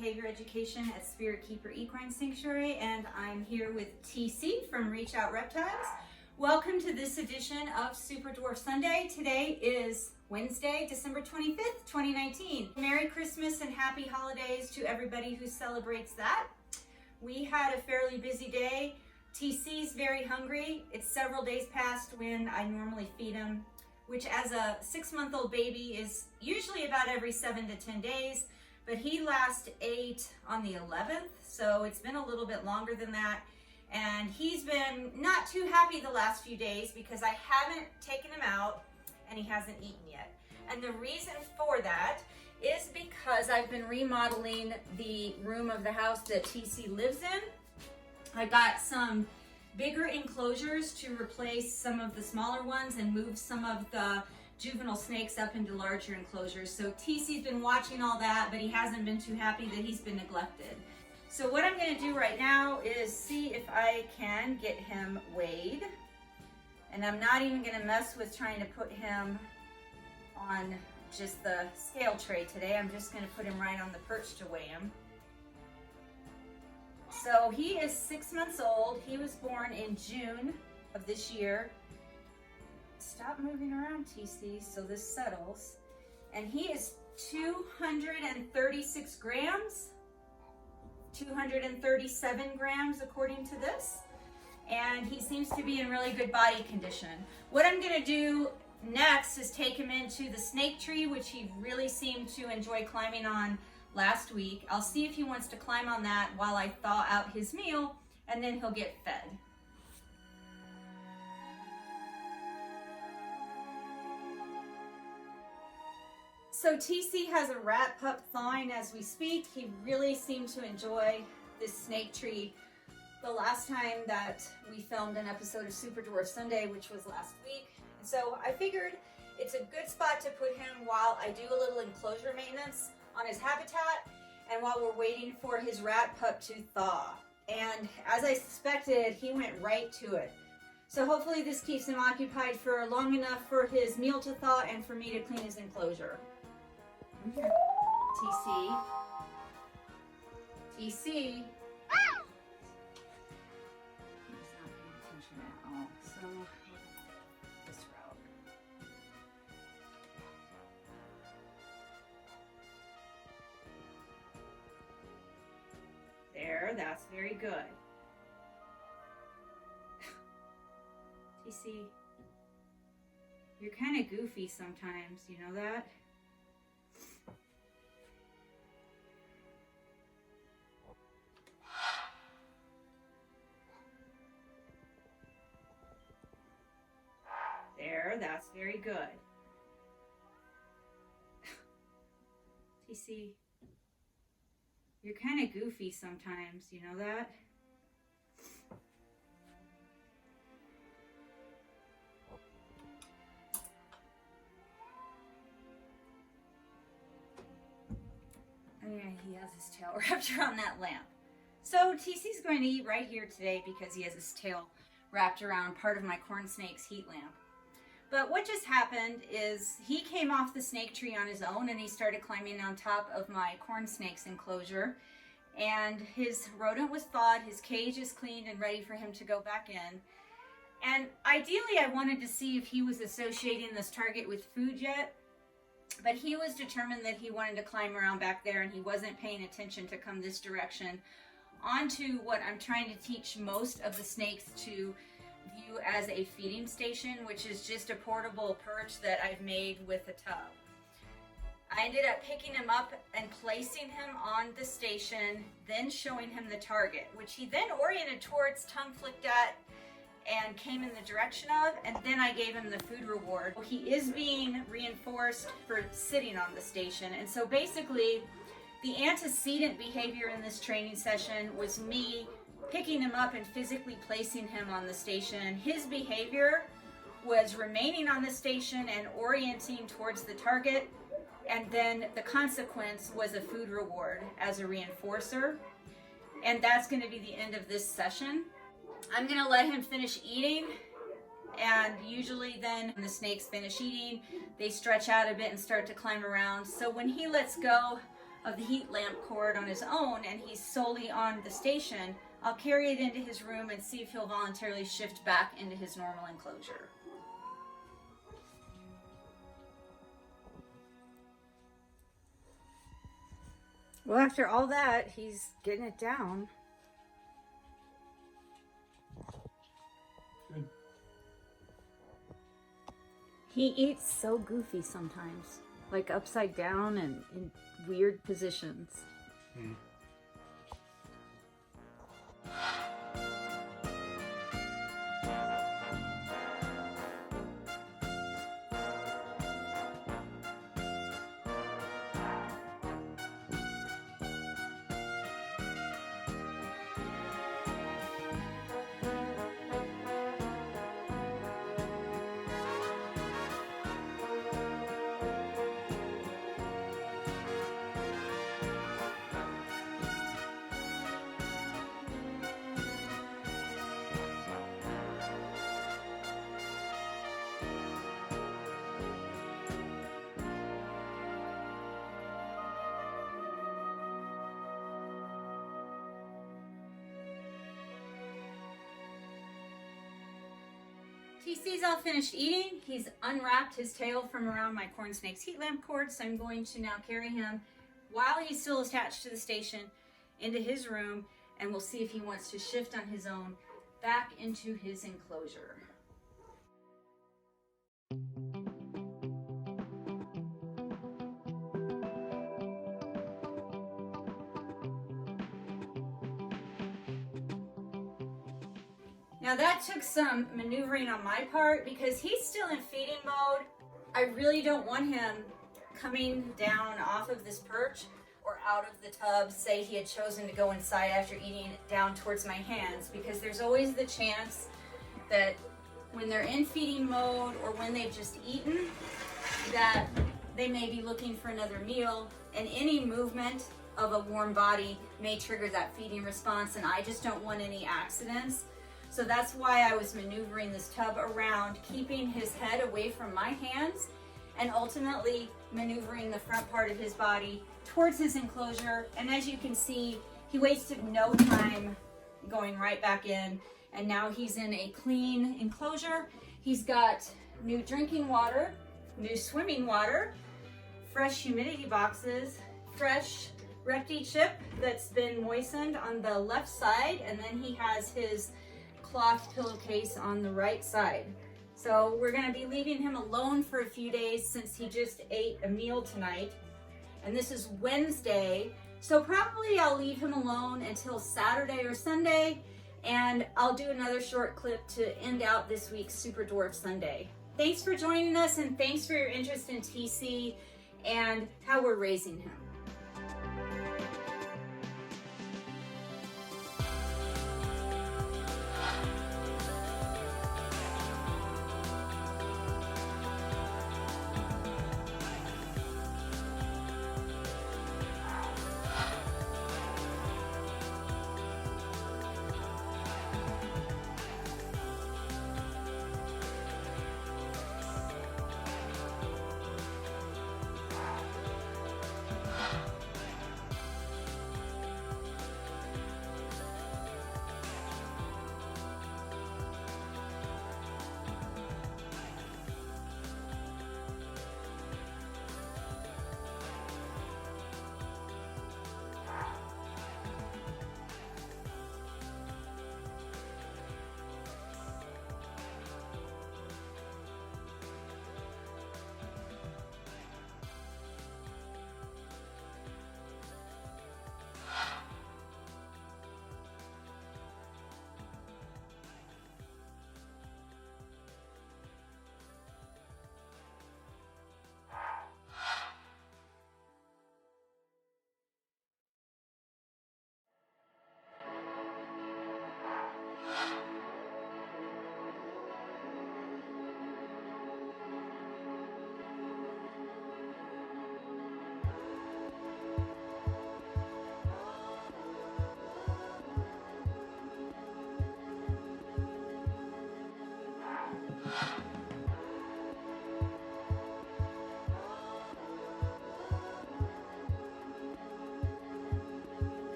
Behavior Education at Spirit Keeper Equine Sanctuary, and I'm here with TC from Reach Out Reptiles. Welcome to this edition of Super Dwarf Sunday. Today is Wednesday, December 25th, 2019. Merry Christmas and happy holidays to everybody who celebrates that. We had a fairly busy day. TC's very hungry. It's several days past when I normally feed him, which as a 6-month-old baby is usually about every 7 to 10 days, but he last ate on the 11th, so it's been a little bit longer than that. And he's been not too happy the last few days because I haven't taken him out and he hasn't eaten yet. And the reason for that is because I've been remodeling the room of the house that TC lives in. I got some bigger enclosures to replace some of the smaller ones and move some of the juvenile snakes up into larger enclosures. So TC's been watching all that, but he hasn't been too happy that he's been neglected. So what I'm going to do right now is see if I can get him weighed. And I'm not even going to mess with trying to put him on just the scale tray today. I'm just going to put him right on the perch to weigh him. So he is 6 months old. He was born in June of this year. Stop moving around, TC, so this settles. And he is 236 grams, 237 grams according to this. And he seems to be in really good body condition. What I'm gonna do next is take him into the snake tree, which he really seemed to enjoy climbing on last week. I'll see if he wants to climb on that while I thaw out his meal, and then he'll get fed. So TC has a rat pup thawing as we speak. He really seemed to enjoy this snake tree the last time that we filmed an episode of Super Dwarf Sunday, which was last week. And so I figured it's a good spot to put him while I do a little enclosure maintenance on his habitat and while we're waiting for his rat pup to thaw. And as I suspected, he went right to it. So hopefully this keeps him occupied for long enough for his meal to thaw and for me to clean his enclosure. TC. TC. He's not paying attention at all. So this route. There, that's very good. TC, you're kind of goofy sometimes, you know that? There, that's very good. TC, you're kind of goofy sometimes, you know that? Oh yeah, he has his tail wrapped around that lamp. So TC's going to eat right here today because he has his tail wrapped around part of my corn snake's heat lamp. But what just happened is he came off the snake tree on his own and he started climbing on top of my corn snake's enclosure. And his rodent was thawed, his cage is cleaned and ready for him to go back in. And ideally I wanted to see if he was associating this target with food yet, but he was determined that he wanted to climb around back there and he wasn't paying attention to come this direction onto what I'm trying to teach most of the snakes to view as a feeding station, which is just a portable perch that I've made with a tub. I ended up picking him up and placing him on the station, then showing him the target, which he then oriented towards, tongue flicked at, and came in the direction of, and then I gave him the food reward. He is being reinforced for sitting on the station, and so basically the antecedent behavior in this training session was me picking him up and physically placing him on the station. His behavior was remaining on the station and orienting towards the target, and then the consequence was a food reward as a reinforcer. And that's going to be the end of this session. I'm going to let him finish eating, and usually then when the snakes finish eating, they stretch out a bit and start to climb around. So when he lets go of the heat lamp cord on his own and he's solely on the station, I'll carry it into his room and see if he'll voluntarily shift back into his normal enclosure. Well, after all that, he's getting it down. Good. He eats so goofy sometimes, like upside down and in weird positions. TC's all finished eating. He's unwrapped his tail from around my corn snake's heat lamp cord, so I'm going to now carry him while he's still attached to the station into his room, and we'll see if he wants to shift on his own back into his enclosure. Now that took some maneuvering on my part because he's still in feeding mode. I really don't want him coming down off of this perch or out of the tub, say he had chosen to go inside after eating down towards my hands, because there's always the chance that when they're in feeding mode or when they've just eaten, that they may be looking for another meal, and any movement of a warm body may trigger that feeding response, and I just don't want any accidents. So that's why I was maneuvering this tub around, keeping his head away from my hands, and ultimately maneuvering the front part of his body towards his enclosure. And as you can see, he wasted no time going right back in, and now he's in a clean enclosure. He's got new drinking water, new swimming water, fresh humidity boxes, fresh Repti chip that's been moistened on the left side, and then he has his cloth pillowcase on the right side. So we're going to be leaving him alone for a few days since he just ate a meal tonight, and this is Wednesday, so probably I'll leave him alone until Saturday or Sunday, and I'll do another short clip to end out this week's Super Dwarf Sunday. Thanks for joining us, and thanks for your interest in TC and how we're raising him.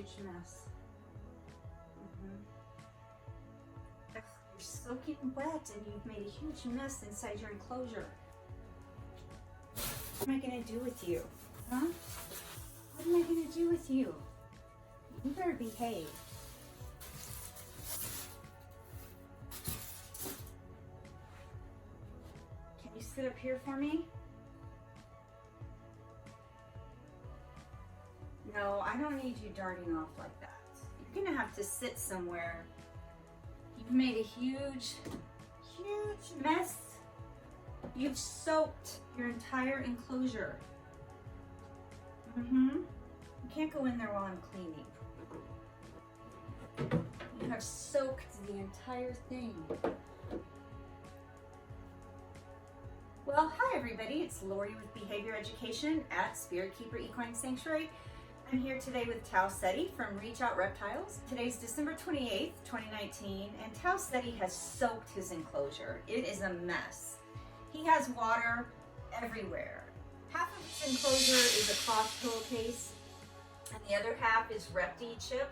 huge mess. Ugh, you're soaking wet and you've made a huge mess inside your enclosure. What am I gonna do with you? Huh? What am I gonna do with you? You better behave. Can you sit up here for me? No, I don't need you darting off like that. You're gonna have to sit somewhere. You've made a huge, huge mess. You've soaked your entire enclosure. You can't go in there while I'm cleaning. You have soaked the entire thing. Well, hi everybody, it's Lori with Behavior Education at Spirit Keeper Equine Sanctuary. I'm here today with Ceti from Reach Out Reptiles. Today's December 28th, 2019, and Ceti has soaked his enclosure. It is a mess. He has water everywhere. Half of his enclosure is a cloth pillowcase, and the other half is Repti chip.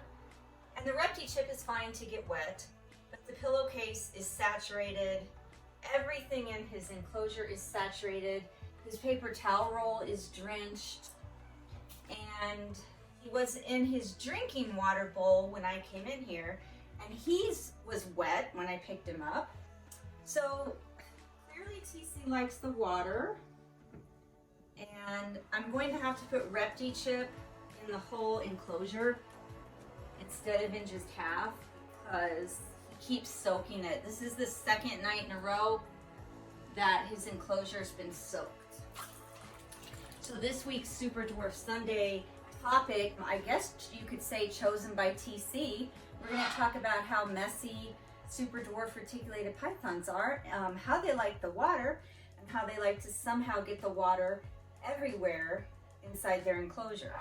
And the Repti chip is fine to get wet, but the pillowcase is saturated. Everything in his enclosure is saturated. His paper towel roll is drenched. And he was in his drinking water bowl when I came in here, and he was wet when I picked him up. So clearly TC likes the water, and I'm going to have to put Repti chip in the whole enclosure instead of in just half because he keeps soaking it. This is the second night in a row that his enclosure has been soaked. So this week's Super Dwarf Sunday topic, I guess you could say chosen by TC, we're going to talk about how messy Super Dwarf reticulated pythons are, how they like the water, and how they like to somehow get the water everywhere inside their enclosure.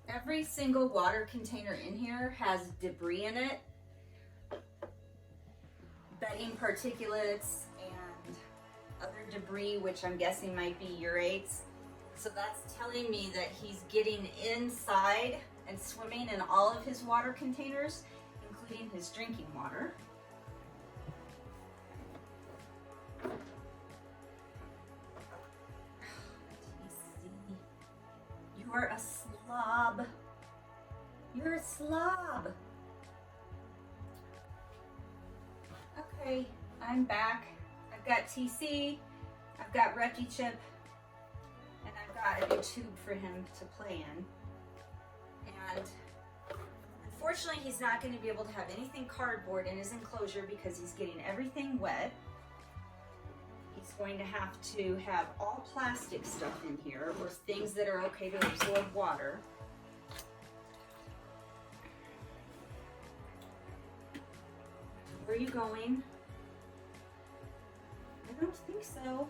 Every single water container in here has debris in it. Bedding particulates and other debris, which I'm guessing might be urates. So that's telling me that he's getting inside and swimming in all of his water containers, including his drinking water. You're a slob. You're a slob. Okay, I'm back. I've got TC, I've got Repti chip, and I've got a new tube for him to play in. And unfortunately, he's not going to be able to have anything cardboard in his enclosure because he's getting everything wet. He's going to have all plastic stuff in here, or things that are okay to absorb water. Where are you going? I don't think so,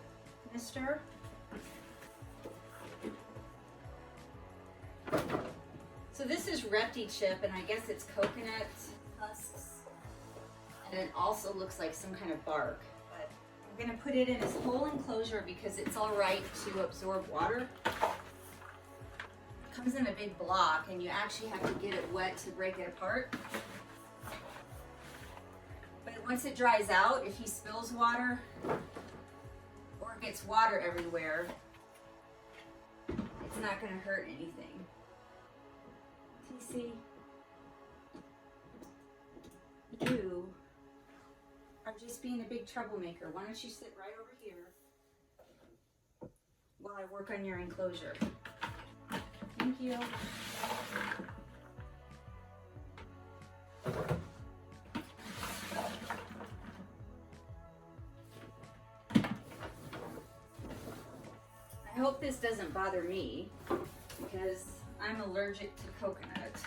mister. So this is Repti chip, and I guess it's coconut husks. And it also looks like some kind of bark. But I'm gonna put it in his whole enclosure because it's all right to absorb water. It comes in a big block, and you actually have to get it wet to break it apart. But once it dries out, if he spills water or gets water everywhere, it's not going to hurt anything. TC, you are just being a big troublemaker. Why don't you sit right over here while I work on your enclosure? Thank you. I hope this doesn't bother me because I'm allergic to coconut.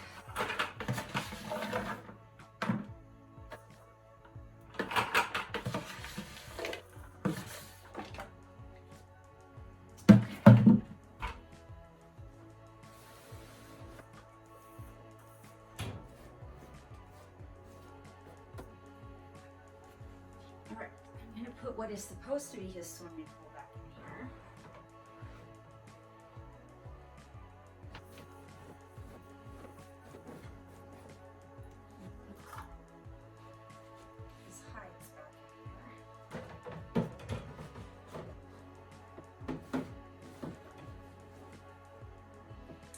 All right, I'm going to put what is supposed to be his swimming pool back in here. His hides back in here.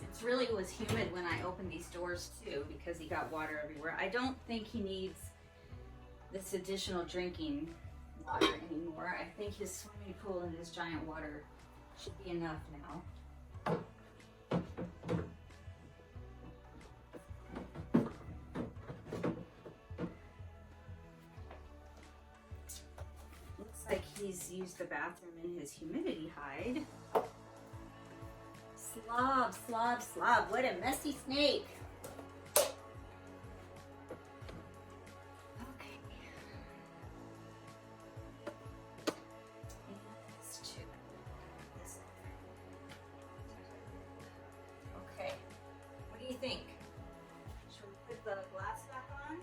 It really was humid when I opened these doors too, because he got water everywhere. I don't think he needs this additional drinking water anymore. I think his swimming pool and his giant water should be enough now. Looks like he's used the bathroom in his humidity hide. Slob, slob, slob. What a messy snake. Okay. And this too. Okay. What do you think? Should we put the glass back on?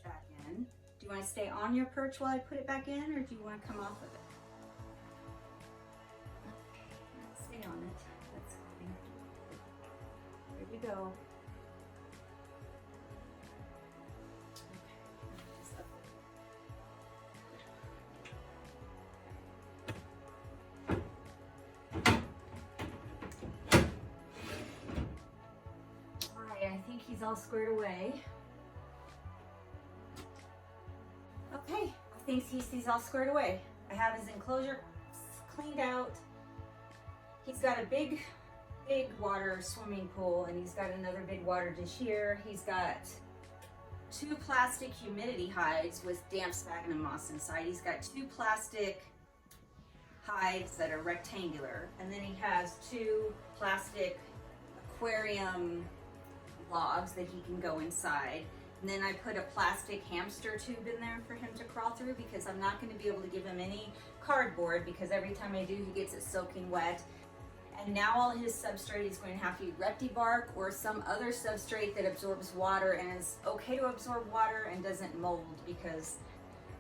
Back in. Do you want to stay on your perch while I put it back in, or do you want to come off of it? Okay, let's stay on it. That's fine. Here we go. All right, I think he's all squared away. Okay, I think he's all squared away. I have his enclosure cleaned out. He's got a big water swimming pool, and he's got another big water dish here. He's got 2 plastic humidity hides with damp sphagnum moss inside. He's got 2 plastic hides that are rectangular, and then he has 2 plastic aquarium logs that he can go inside. And then I put a plastic hamster tube in there for him to crawl through, because I'm not going to be able to give him any cardboard, because every time I do, he gets it soaking wet. And now all his substrate is going to have to be Repti-Bark or some other substrate that absorbs water and is okay to absorb water and doesn't mold, because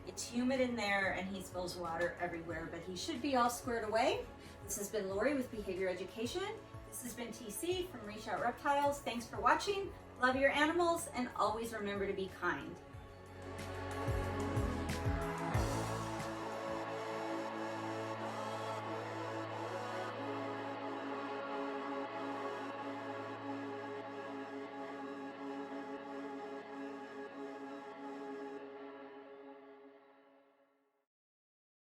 it's humid in there and he spills water everywhere. But he should be all squared away. This has been Lori with Behavior Education. This has been TC from Reach Out Reptiles. Thanks for watching. Love your animals, and always remember to be kind.